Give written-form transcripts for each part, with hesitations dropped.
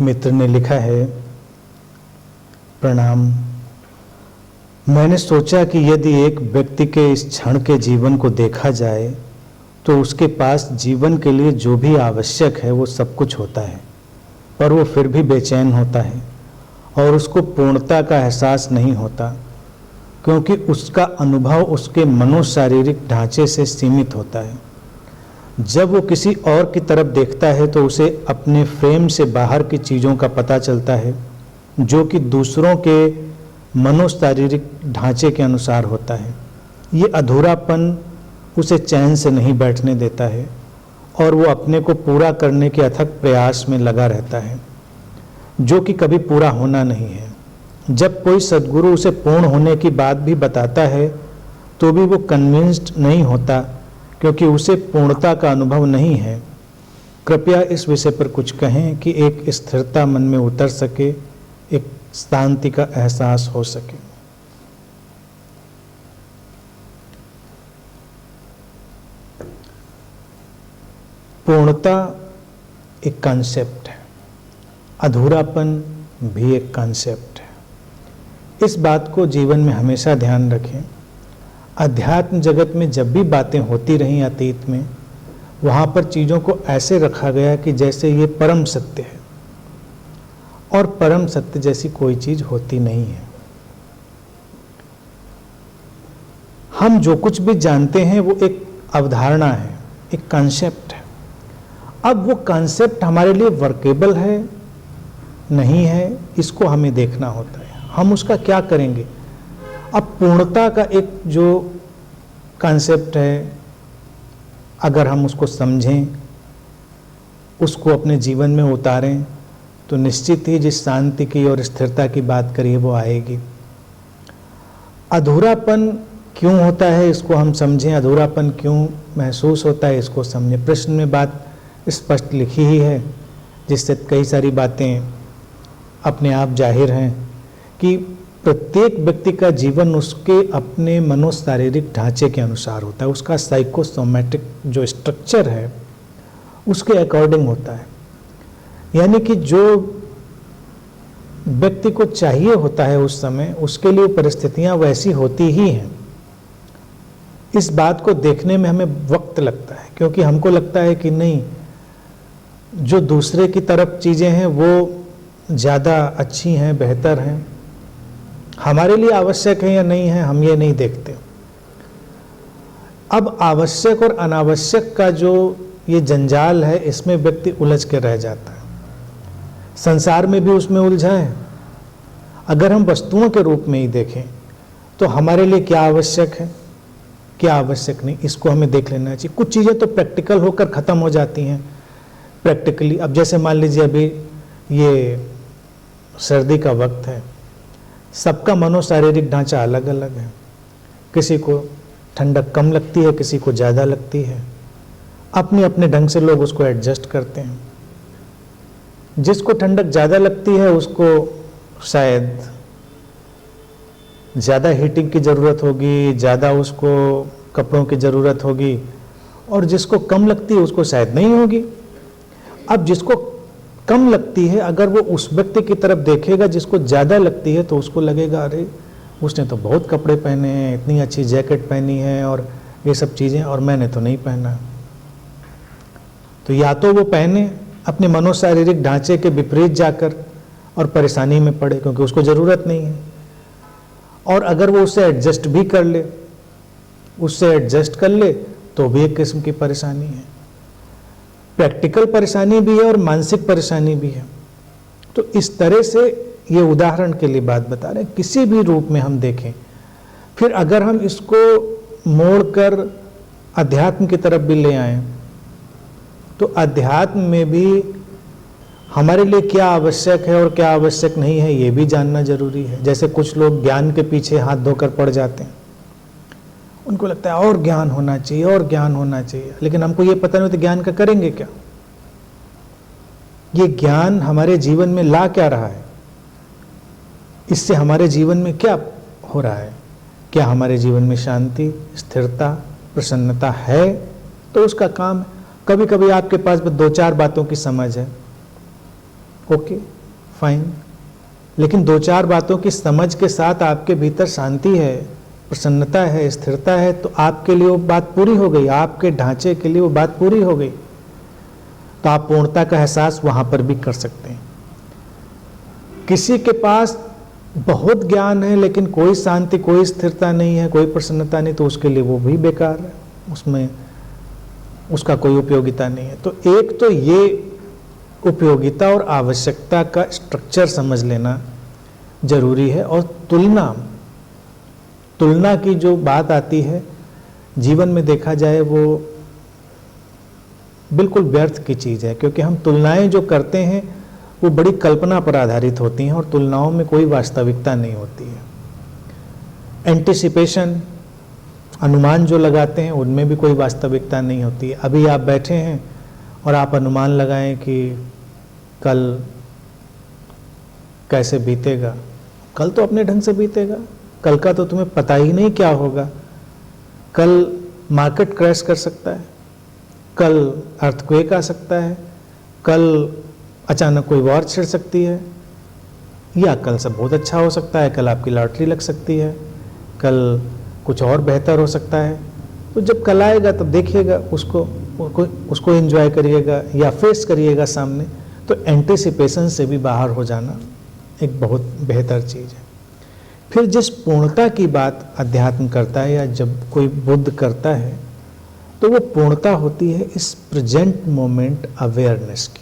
मित्र ने लिखा है, प्रणाम। मैंने सोचा कि यदि एक व्यक्ति के इस क्षण के जीवन को देखा जाए तो उसके पास जीवन के लिए जो भी आवश्यक है वो सब कुछ होता है, पर वो फिर भी बेचैन होता है और उसको पूर्णता का एहसास नहीं होता, क्योंकि उसका अनुभव उसके मनोशारीरिक ढांचे से सीमित होता है। जब वो किसी और की तरफ देखता है तो उसे अपने फ्रेम से बाहर की चीज़ों का पता चलता है, जो कि दूसरों के मनोशारीरिक ढांचे के अनुसार होता है। ये अधूरापन उसे चैन से नहीं बैठने देता है और वो अपने को पूरा करने के अथक प्रयास में लगा रहता है, जो कि कभी पूरा होना नहीं है। जब कोई सद्गुरु उसे पूर्ण होने की बात भी बताता है तो भी वो कन्विंस्ड नहीं होता, क्योंकि उसे पूर्णता का अनुभव नहीं है। कृपया इस विषय पर कुछ कहें कि एक स्थिरता मन में उतर सके, एक शांति का एहसास हो सके। पूर्णता एक कॉन्सेप्ट है, अधूरापन भी एक कॉन्सेप्ट है। इस बात को जीवन में हमेशा ध्यान रखें। अध्यात्म जगत में जब भी बातें होती रहीं अतीत में, वहाँ पर चीज़ों को ऐसे रखा गया कि जैसे ये परम सत्य है, और परम सत्य जैसी कोई चीज़ होती नहीं है। हम जो कुछ भी जानते हैं वो एक अवधारणा है, एक कॉन्सेप्ट है। अब वो कॉन्सेप्ट हमारे लिए वर्केबल है नहीं है, इसको हमें देखना होता है। हम उसका क्या करेंगे? अब पूर्णता का एक जो कॉन्सेप्ट है, अगर हम उसको समझें, उसको अपने जीवन में उतारें, तो निश्चित ही जिस शांति की और स्थिरता की बात करिए वो आएगी। अधूरापन क्यों होता है इसको हम समझें, अधूरापन क्यों महसूस होता है इसको समझें। प्रश्न में बात स्पष्ट लिखी ही है, जिससे कई सारी बातें अपने आप जाहिर हैं कि प्रत्येक व्यक्ति का जीवन उसके अपने मनोशारीरिक ढांचे के अनुसार होता है, उसका साइकोसोमैटिक जो स्ट्रक्चर है उसके अकॉर्डिंग होता है। यानी कि जो व्यक्ति को चाहिए होता है उस समय, उसके लिए परिस्थितियां वैसी होती ही हैं। इस बात को देखने में हमें वक्त लगता है, क्योंकि हमको लगता है कि नहीं, जो दूसरे की तरफ चीज़ें हैं वो ज़्यादा अच्छी हैं, बेहतर हैं, हमारे लिए आवश्यक है या नहीं है हम ये नहीं देखते। अब आवश्यक और अनावश्यक का जो ये जंजाल है, इसमें व्यक्ति उलझ के रह जाता है, संसार में भी उसमें उलझा है। अगर हम वस्तुओं के रूप में ही देखें तो हमारे लिए क्या आवश्यक है, क्या आवश्यक नहीं, इसको हमें देख लेना चाहिए। कुछ चीज़ें तो प्रैक्टिकल होकर ख़त्म हो जाती हैं प्रैक्टिकली। अब जैसे मान लीजिए अभी ये सर्दी का वक्त है, सबका मनोशारीरिक ढांचा अलग अलग है। किसी को ठंडक कम लगती है, किसी को ज़्यादा लगती है। अपने अपने ढंग से लोग उसको एडजस्ट करते हैं। जिसको ठंडक ज़्यादा लगती है उसको शायद ज़्यादा हीटिंग की ज़रूरत होगी, ज़्यादा उसको कपड़ों की ज़रूरत होगी, और जिसको कम लगती है उसको शायद नहीं होगी। अब जिसको कम लगती है, अगर वो उस व्यक्ति की तरफ देखेगा जिसको ज़्यादा लगती है, तो उसको लगेगा अरे उसने तो बहुत कपड़े पहने हैं, इतनी अच्छी जैकेट पहनी है और ये सब चीज़ें, और मैंने तो नहीं पहना। तो या तो वो पहने अपने मनोशारीरिक ढांचे के विपरीत जाकर और परेशानी में पड़े, क्योंकि उसको ज़रूरत नहीं है। और अगर वो उससे एडजस्ट भी कर ले, तो भी एक किस्म की परेशानी है। प्रैक्टिकल परेशानी भी है और मानसिक परेशानी भी है। तो इस तरह से ये उदाहरण के लिए बात बता रहे हैं, किसी भी रूप में हम देखें। फिर अगर हम इसको मोड़कर अध्यात्म की तरफ भी ले आएं, तो अध्यात्म में भी हमारे लिए क्या आवश्यक है और क्या आवश्यक नहीं है ये भी जानना जरूरी है। जैसे कुछ लोग ज्ञान के पीछे हाथ धोकर पड़ जाते हैं, उनको लगता है और ज्ञान होना चाहिए और ज्ञान होना चाहिए, लेकिन हमको ये पता नहीं होता ज्ञान का करेंगे क्या। ये ज्ञान हमारे जीवन में ला क्या रहा है, इससे हमारे जीवन में क्या हो रहा है, क्या हमारे जीवन में शांति, स्थिरता, प्रसन्नता है, तो उसका काम है। कभी कभी आपके पास बस 2-4 बातों की समझ है, ओके, फाइन, लेकिन 2-4 बातों की समझ के साथ आपके भीतर शांति है, प्रसन्नता है, स्थिरता है, तो आपके लिए वो बात पूरी हो गई, आपके ढांचे के लिए वो बात पूरी हो गई। तो आप पूर्णता का एहसास वहां पर भी कर सकते हैं। किसी के पास बहुत ज्ञान है लेकिन कोई शांति, कोई स्थिरता नहीं है, कोई प्रसन्नता नहीं, तो उसके लिए वो भी बेकार है, उसमें उसका कोई उपयोगिता नहीं है। तो एक तो ये उपयोगिता और आवश्यकता का स्ट्रक्चर समझ लेना जरूरी है। और तुलना की जो बात आती है जीवन में देखा जाए वो बिल्कुल व्यर्थ की चीज़ है, क्योंकि हम तुलनाएं जो करते हैं वो बड़ी कल्पना पर आधारित होती हैं और तुलनाओं में कोई वास्तविकता नहीं होती है। एंटिसिपेशन, अनुमान जो लगाते हैं उनमें भी कोई वास्तविकता नहीं होती है। अभी आप बैठे हैं और आप अनुमान लगाएं कि कल कैसे बीतेगा, कल तो अपने ढंग से बीतेगा, कल का तो तुम्हें पता ही नहीं क्या होगा। कल मार्केट क्रैश कर सकता है, कल अर्थक्वेक आ सकता है, कल अचानक कोई वॉर छिड़ सकती है, या कल सब बहुत अच्छा हो सकता है, कल आपकी लॉटरी लग सकती है, कल कुछ और बेहतर हो सकता है। तो जब कल आएगा तब देखिएगा, उसको एंजॉय करिएगा या फेस करिएगा सामने। तो एंटिसिपेशन से भी बाहर हो जाना एक बहुत बेहतर चीज़ है। फिर जिस पूर्णता की बात अध्यात्म करता है या जब कोई बुद्ध करता है, तो वो पूर्णता होती है इस प्रेजेंट मोमेंट अवेयरनेस की।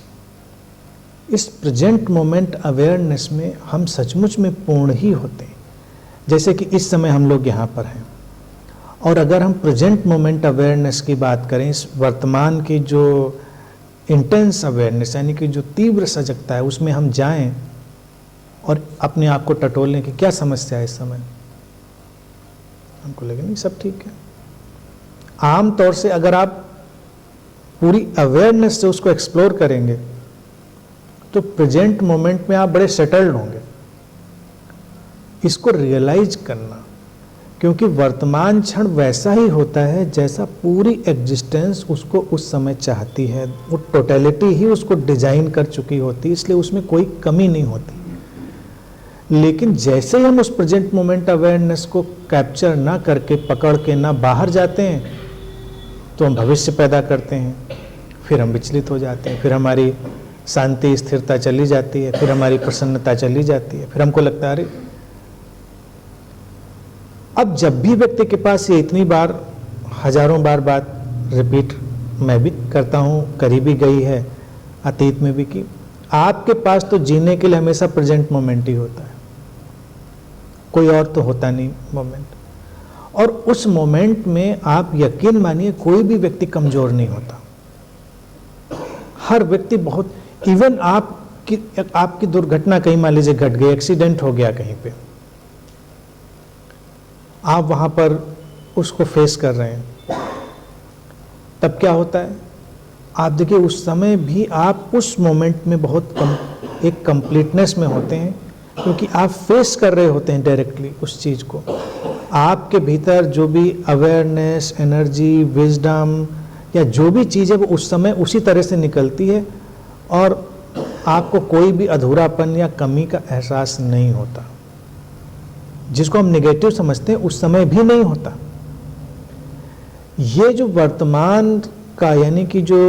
इस प्रेजेंट मोमेंट अवेयरनेस में हम सचमुच में पूर्ण ही होते हैं। जैसे कि इस समय हम लोग यहाँ पर हैं, और अगर हम प्रेजेंट मोमेंट अवेयरनेस की बात करें, इस वर्तमान की जो इंटेंस अवेयरनेस यानी कि जो तीव्र सजगता है, उसमें हम जाएं और अपने आप को टटोलने की क्या समस्या है इस समय, हमको लगे नहीं सब ठीक है। आम तौर से अगर आप पूरी अवेयरनेस से उसको एक्सप्लोर करेंगे तो प्रेजेंट मोमेंट में आप बड़े सेटल्ड होंगे। इसको रियलाइज करना, क्योंकि वर्तमान क्षण वैसा ही होता है जैसा पूरी एग्जिस्टेंस उसको उस समय चाहती है। वो टोटलिटी ही उसको डिजाइन कर चुकी होती है, इसलिए उसमें कोई कमी नहीं होती। लेकिन जैसे ही हम उस प्रेजेंट मोमेंट अवेयरनेस को कैप्चर ना करके, पकड़ के ना बाहर जाते हैं, तो हम भविष्य पैदा करते हैं, फिर हम विचलित हो जाते हैं, फिर हमारी शांति स्थिरता चली जाती है, फिर हमारी प्रसन्नता चली जाती है, फिर हमको लगता है अरे। अब जब भी व्यक्ति के पास ये इतनी बार, हजारों बार बात रिपीट मैं भी करता हूँ, करी भी गई है, अतीत में भी की, आपके पास तो जीने के लिए हमेशा प्रेजेंट मोमेंट ही होता है, कोई और तो होता नहीं मोमेंट। और उस मोमेंट में आप यकीन मानिए कोई भी व्यक्ति कमजोर नहीं होता। हर व्यक्ति बहुत, इवन आपकी दुर्घटना कहीं मान लीजिए घट गई, एक्सीडेंट हो गया कहीं पे, आप वहां पर उसको फेस कर रहे हैं, तब क्या होता है, आप देखिए उस समय भी आप उस मोमेंट में बहुत एक कंप्लीटनेस में होते हैं, क्योंकि आप फेस कर रहे होते हैं डायरेक्टली उस चीज को। आपके भीतर जो भी अवेयरनेस, एनर्जी, विजडम या जो भी चीज़ है वो उस समय उसी तरह से निकलती है, और आपको कोई भी अधूरापन या कमी का एहसास नहीं होता। जिसको हम नेगेटिव समझते हैं उस समय भी नहीं होता। ये जो वर्तमान का यानी कि जो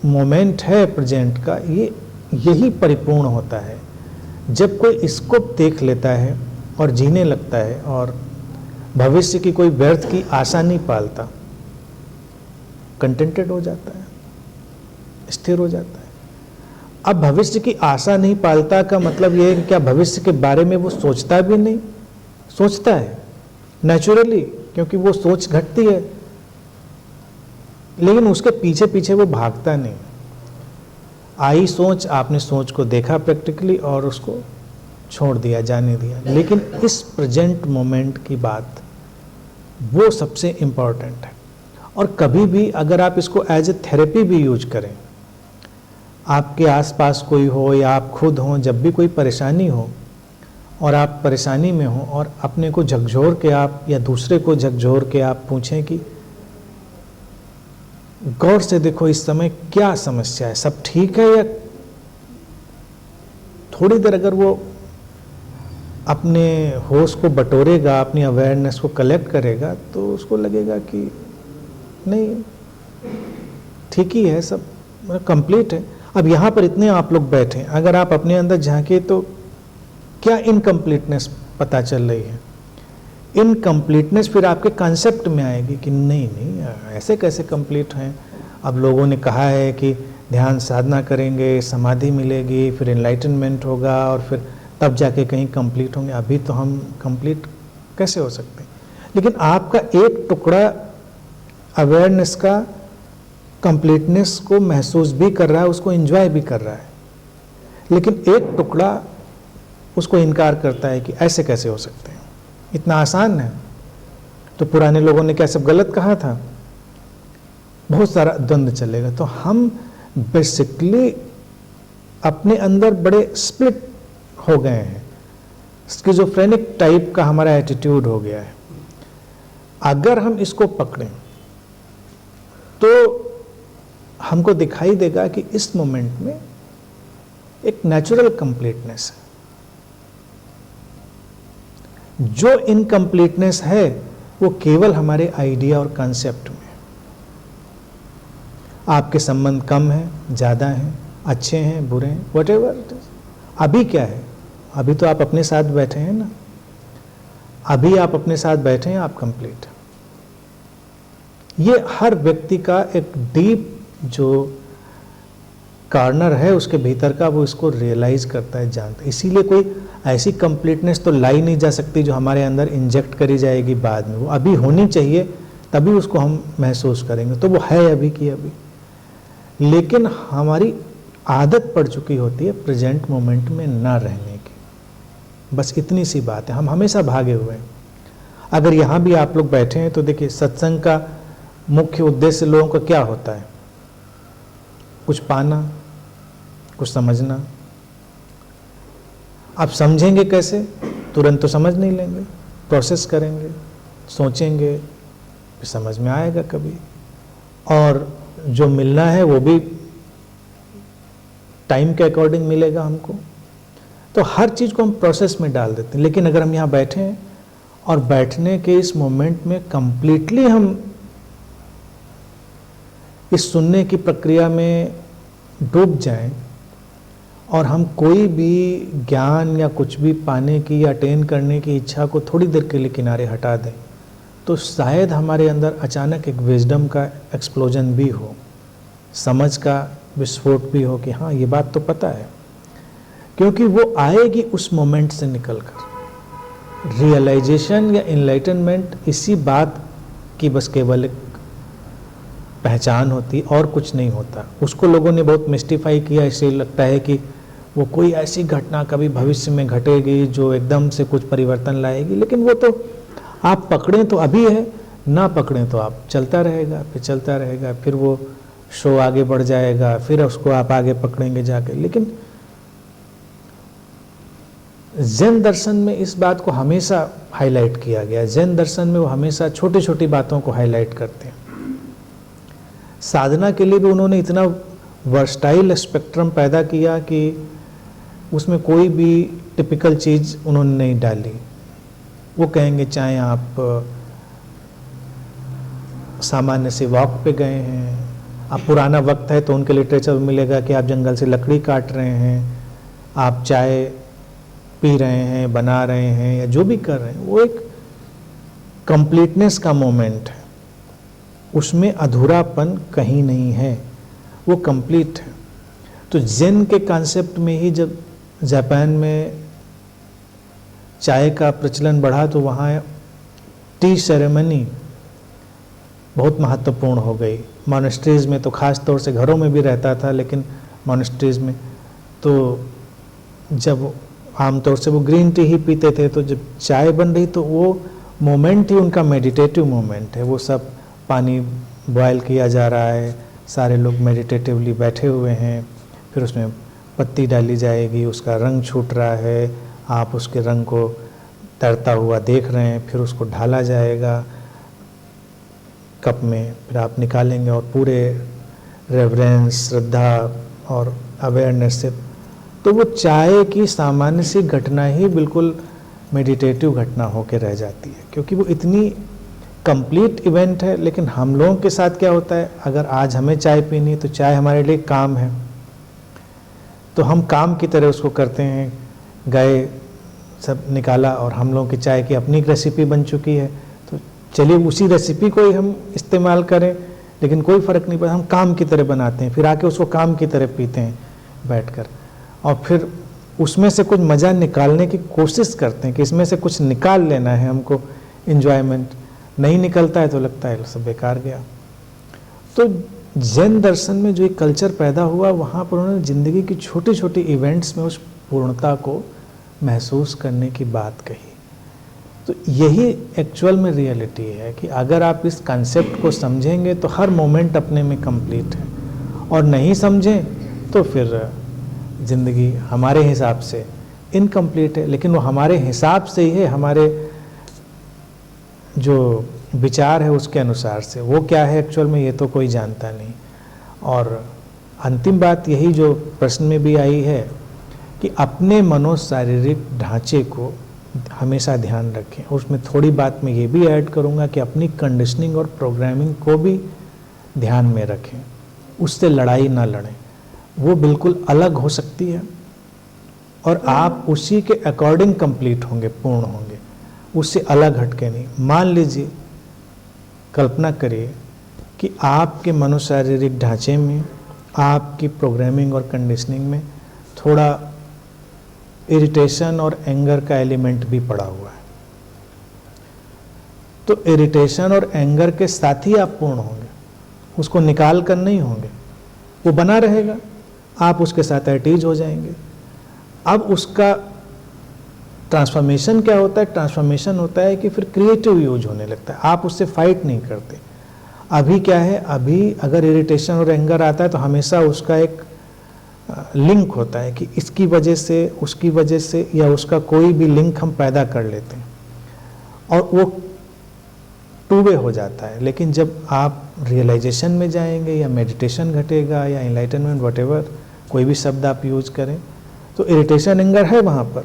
मोमेंट है प्रेजेंट का, यही परिपूर्ण होता है जब कोई इसको देख लेता है और जीने लगता है और भविष्य की कोई व्यर्थ की आशा नहीं पालता, कंटेंटेड हो जाता है, स्थिर हो जाता है। अब भविष्य की आशा नहीं पालता का मतलब यह है कि क्या भविष्य के बारे में वो सोचता भी नहीं, सोचता है नेचुरली, क्योंकि वो सोच घटती है, लेकिन उसके पीछे पीछे वो भागता नहीं। आई सोच, आपने सोच को देखा प्रैक्टिकली और उसको छोड़ दिया, जाने दिया। लेकिन इस प्रेजेंट मोमेंट की बात वो सबसे इम्पॉर्टेंट है। और कभी भी अगर आप इसको एज ए थेरेपी भी यूज करें, आपके आसपास कोई हो या आप खुद हों, जब भी कोई परेशानी हो और आप परेशानी में हो और अपने को झकझोर के आप या दूसरे को झकझोर के आप पूछें कि गौर से देखो इस समय क्या समस्या है, सब ठीक है या थोड़ी देर अगर वो अपने होश को बटोरेगा, अपनी अवेयरनेस को कलेक्ट करेगा, तो उसको लगेगा कि नहीं, ठीक ही है, सब कंप्लीट है। अब यहाँ पर इतने आप लोग बैठे, अगर आप अपने अंदर झांके तो क्या इनकम्प्लीटनेस पता चल रही है? इनकम्प्लीटनेस फिर आपके कंसेप्ट में आएगी कि नहीं नहीं, ऐसे कैसे कंप्लीट हैं। अब लोगों ने कहा है कि ध्यान साधना करेंगे, समाधि मिलेगी, फिर एनलाइटनमेंट होगा और फिर तब जाके कहीं कंप्लीट होंगे। अभी तो हम कंप्लीट कैसे हो सकते हैं? लेकिन आपका एक टुकड़ा अवेयरनेस का कंप्लीटनेस को महसूस भी कर रहा है, उसको एंजॉय भी कर रहा है, लेकिन एक टुकड़ा उसको इनकार करता है कि ऐसे कैसे हो सकते हैं, इतना आसान है। तो पुराने लोगों ने क्या सब गलत कहा था? बहुत सारा द्वंद्व चलेगा। तो हम बेसिकली अपने अंदर बड़े स्प्लिट हो गए हैं, स्किज़ोफ्रेनिक टाइप का हमारा एटीट्यूड हो गया है। अगर हम इसको पकड़ें तो हमको दिखाई देगा कि इस मोमेंट में एक नेचुरल कंप्लीटनेस है। जो इनकम्प्लीटनेस है वो केवल हमारे आइडिया और कंसेप्ट में। आपके संबंध कम हैं, ज़्यादा हैं, अच्छे हैं, बुरे हैं, व्हाटएवर इट इज। अभी क्या है? अभी तो आप अपने साथ बैठे हैं ना, अभी आप अपने साथ बैठे हैं, आप कंप्लीट। ये हर व्यक्ति का एक डीप जो कॉर्नर है उसके भीतर का, वो इसको रियलाइज करता है, जानता है। इसीलिए कोई ऐसी कंप्लीटनेस तो लाई नहीं जा सकती जो हमारे अंदर इंजेक्ट करी जाएगी बाद में। वो अभी होनी चाहिए, तभी उसको हम महसूस करेंगे। तो वो है अभी की अभी, लेकिन हमारी आदत पड़ चुकी होती है प्रेजेंट मोमेंट में ना रहने की। बस इतनी सी बात है, हम हमेशा भागे हुए हैं। अगर यहाँ भी आप लोग बैठे हैं तो देखिए, सत्संग का मुख्य उद्देश्य लोगों का क्या होता है? कुछ पाना, कुछ समझना। आप समझेंगे कैसे? तुरंत तो समझ नहीं लेंगे, प्रोसेस करेंगे, सोचेंगे, फिर समझ में आएगा कभी। और जो मिलना है वो भी टाइम के अकॉर्डिंग मिलेगा हमको। तो हर चीज़ को हम प्रोसेस में डाल देते हैं। लेकिन अगर हम यहाँ बैठे हैं और बैठने के इस मोमेंट में कंप्लीटली हम इस सुनने की प्रक्रिया में डूब जाएं और हम कोई भी ज्ञान या कुछ भी पाने की या अटेन करने की इच्छा को थोड़ी देर के लिए किनारे हटा दें, तो शायद हमारे अंदर अचानक एक विजडम का एक्सप्लोजन भी हो, समझ का विस्फोट भी हो कि हाँ, ये बात तो पता है। क्योंकि वो आएगी उस मोमेंट से निकलकर। रियलाइजेशन या इनलाइटनमेंट इसी बात की बस केवल एक पहचान होती, और कुछ नहीं होता। उसको लोगों ने बहुत मिस्टिफाई किया, इसलिए लगता है कि वो कोई ऐसी घटना कभी भविष्य में घटेगी जो एकदम से कुछ परिवर्तन लाएगी। लेकिन वो तो आप पकड़ें तो अभी है, ना पकड़ें तो आप चलता रहेगा, फिर चलता रहेगा, फिर वो शो आगे बढ़ जाएगा, फिर उसको आप आगे पकड़ेंगे जाके। लेकिन जैन दर्शन में इस बात को हमेशा हाईलाइट किया गया। जैन दर्शन में वो हमेशा छोटी छोटी बातों को हाईलाइट करते हैं। साधना के लिए भी उन्होंने इतना वर्सटाइल स्पेक्ट्रम पैदा किया कि उसमें कोई भी टिपिकल चीज़ उन्होंने नहीं डाली। वो कहेंगे चाहे आप सामान्य से वॉक पे गए हैं, अब पुराना वक्त है तो उनके लिटरेचर में मिलेगा कि आप जंगल से लकड़ी काट रहे हैं, आप चाय पी रहे हैं, बना रहे हैं, या जो भी कर रहे हैं, वो एक कंप्लीटनेस का मोमेंट है। उसमें अधूरापन कहीं नहीं है, वो कंप्लीट है। तो जेन के कॉन्सेप्ट में ही जब जापान में चाय का प्रचलन बढ़ा तो वहाँ टी सेरेमनी बहुत महत्वपूर्ण हो गई। मॉनेस्ट्रीज़ में तो ख़ास तौर से, घरों में भी रहता था, लेकिन मॉनेस्ट्रीज़ में तो जब आमतौर से वो ग्रीन टी ही पीते थे, तो जब चाय बन रही तो वो मोमेंट ही उनका मेडिटेटिव मोमेंट है। वो सब पानी बॉयल किया जा रहा है, सारे लोग मेडिटेटिवली बैठे हुए हैं, फिर उसमें पत्ती डाली जाएगी, उसका रंग छूट रहा है, आप उसके रंग को तैरता हुआ देख रहे हैं, फिर उसको ढाला जाएगा कप में, फिर आप निकालेंगे और पूरे रेवरेंस, श्रद्धा और अवेयरनेस से तो वो चाय की सामान्य सी घटना ही बिल्कुल मेडिटेटिव घटना होकर रह जाती है, क्योंकि वो इतनी कंप्लीट इवेंट है। लेकिन हम लोगों के साथ क्या होता है, अगर आज हमें चाय पीनी है तो चाय हमारे लिए काम है, तो हम काम की तरह उसको करते हैं। गए, सब निकाला और हम लोगों की चाय की अपनी रेसिपी बन चुकी है, तो चलिए उसी रेसिपी को ही हम इस्तेमाल करें, लेकिन कोई फ़र्क नहीं पड़ता, हम काम की तरह बनाते हैं, फिर आके उसको काम की तरह पीते हैं बैठकर, और फिर उसमें से कुछ मज़ा निकालने की कोशिश करते हैं कि इसमें से कुछ निकाल लेना है हमको, इन्जॉयमेंट। नहीं निकलता है तो लगता है सब बेकार गया। तो जैन दर्शन में जो एक कल्चर पैदा हुआ, वहाँ पर उन्होंने ज़िंदगी की छोटी छोटी इवेंट्स में उस पूर्णता को महसूस करने की बात कही। तो यही एक्चुअल में रियलिटी है कि अगर आप इस कंसेप्ट को समझेंगे तो हर मोमेंट अपने में कंप्लीट है, और नहीं समझें तो फिर ज़िंदगी हमारे हिसाब से इनकम्प्लीट है। लेकिन वो हमारे हिसाब से ही है, हमारे जो विचार है उसके अनुसार से। वो क्या है एक्चुअल में ये तो कोई जानता नहीं। और अंतिम बात यही जो प्रश्न में भी आई है कि अपने मनोशारीरिक ढांचे को हमेशा ध्यान रखें। उसमें थोड़ी बात मैं ये भी ऐड करूँगा कि अपनी कंडीशनिंग और प्रोग्रामिंग को भी ध्यान में रखें, उससे लड़ाई ना लड़ें। वो बिल्कुल अलग हो सकती है और आप उसी के अकॉर्डिंग कंप्लीट होंगे, पूर्ण होंगे, उससे अलग हटके नहीं। मान लीजिए, कल्पना करिए कि आपके मनोशारीरिक ढांचे में, आपकी प्रोग्रामिंग और कंडीशनिंग में थोड़ा इरिटेशन और एंगर का एलिमेंट भी पड़ा हुआ है, तो इरिटेशन और एंगर के साथ ही आप पूर्ण होंगे, उसको निकाल कर नहीं होंगे। वो बना रहेगा, आप उसके साथ एटीज हो जाएंगे। अब उसका ट्रांसफॉर्मेशन क्या होता है? ट्रांसफॉर्मेशन होता है कि फिर क्रिएटिव यूज होने लगता है, आप उससे फाइट नहीं करते। अभी क्या है, अभी अगर इरिटेशन और एंगर आता है तो हमेशा उसका एक लिंक होता है कि इसकी वजह से, उसकी वजह से, या उसका कोई भी लिंक हम पैदा कर लेते हैं और वो टू वे हो जाता है। लेकिन जब आप रियलाइजेशन में जाएंगे या मेडिटेशन घटेगा या इनलाइटनमेंट, व्हाटएवर कोई भी शब्द आप यूज करें, तो इरिटेशन एंगर है वहाँ पर,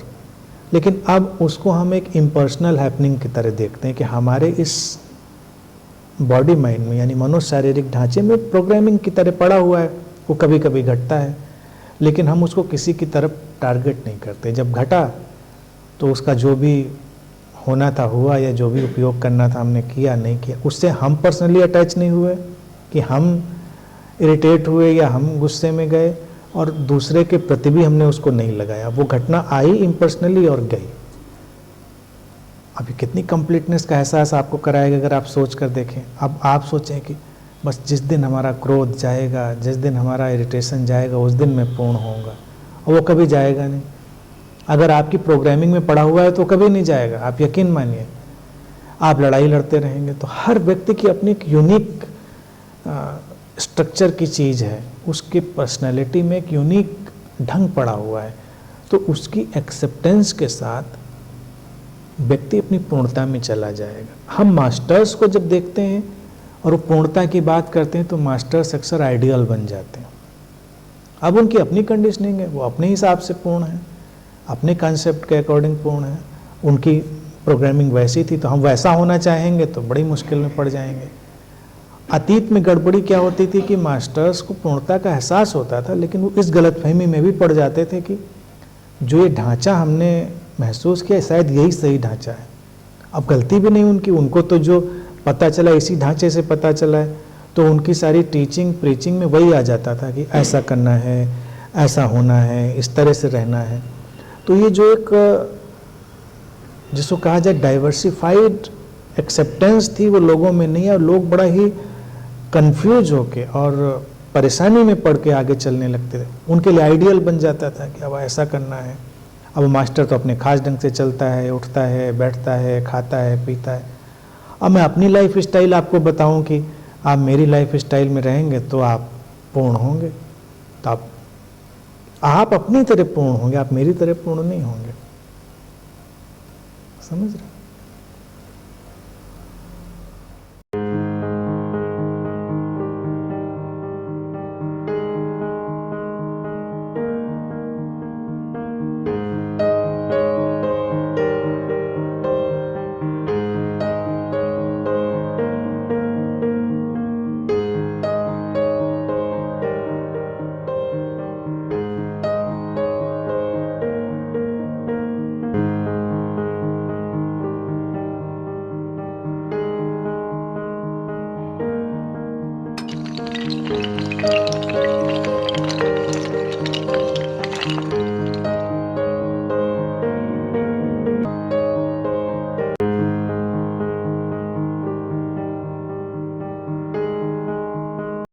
लेकिन अब उसको हम एक इम्पर्सनल हैपनिंग की तरह देखते हैं कि हमारे इस बॉडी माइंड में, यानी मनोशारीरिक ढांचे में प्रोग्रामिंग की तरह पड़ा हुआ है। वो कभी कभी घटता है, लेकिन हम उसको किसी की तरफ टारगेट नहीं करते। जब घटा तो उसका जो भी होना था हुआ, या जो भी उपयोग करना था हमने किया, नहीं किया, उससे हम पर्सनली अटैच नहीं हुए कि हम इरिटेट हुए या हम गुस्से में गए, और दूसरे के प्रति भी हमने उसको नहीं लगाया। वो घटना आई इम्पर्सनली और गई। अभी कितनी कंप्लीटनेस का एहसास आपको कराएगा अगर आप सोच कर देखें। अब आप सोचें कि बस जिस दिन हमारा क्रोध जाएगा, जिस दिन हमारा इरिटेशन जाएगा, उस दिन मैं पूर्ण होऊंगा, और वो कभी जाएगा नहीं। अगर आपकी प्रोग्रामिंग में पड़ा हुआ है तो कभी नहीं जाएगा, आप यकीन मानिए। आप लड़ाई लड़ते रहेंगे। तो हर व्यक्ति की अपनी एक यूनिक स्ट्रक्चर की चीज़ है, उसकी पर्सनैलिटी में एक यूनिक ढंग पड़ा हुआ है। तो उसकी एक्सेप्टेंस के साथ व्यक्ति अपनी पूर्णता में चला जाएगा। हम मास्टर्स को जब देखते हैं और वो पूर्णता की बात करते हैं तो मास्टर्स अक्सर आइडियल बन जाते हैं। अब उनकी अपनी कंडीशनिंग है, वो अपने हिसाब से पूर्ण है, अपने कॉन्सेप्ट के अकॉर्डिंग पूर्ण है। उनकी प्रोग्रामिंग वैसी थी, तो हम वैसा होना चाहेंगे तो बड़ी मुश्किल में पड़ जाएंगे। अतीत में गड़बड़ी क्या होती थी कि मास्टर्स को पूर्णता का एहसास होता था, लेकिन वो इस गलतफहमी में भी पड़ जाते थे कि जो ये ढांचा हमने महसूस किया शायद यही सही ढांचा है। अब गलती भी नहीं उनकी, उनको तो जो पता चला इसी ढांचे से पता चला है, तो उनकी सारी टीचिंग प्रीचिंग में वही आ जाता था कि ऐसा करना है, ऐसा होना है, इस तरह से रहना है। तो ये जो एक जिसको कहा जाए डाइवर्सिफाइड एक्सेप्टेंस थी, वो लोगों में नहीं है, और लोग बड़ा ही कंफ्यूज होके और परेशानी में पड़ के आगे चलने लगते थे। उनके लिए आइडियल बन जाता था कि अब ऐसा करना है। अब मास्टर तो अपने खास ढंग से चलता है, उठता है, बैठता है, खाता है, पीता है। अब मैं अपनी लाइफ स्टाइल आपको बताऊं कि आप मेरी लाइफ स्टाइल में रहेंगे तो आप पूर्ण होंगे, तो आप अपनी तरह पूर्ण होंगे, आप मेरी तरह पूर्ण नहीं होंगे। समझ रहे?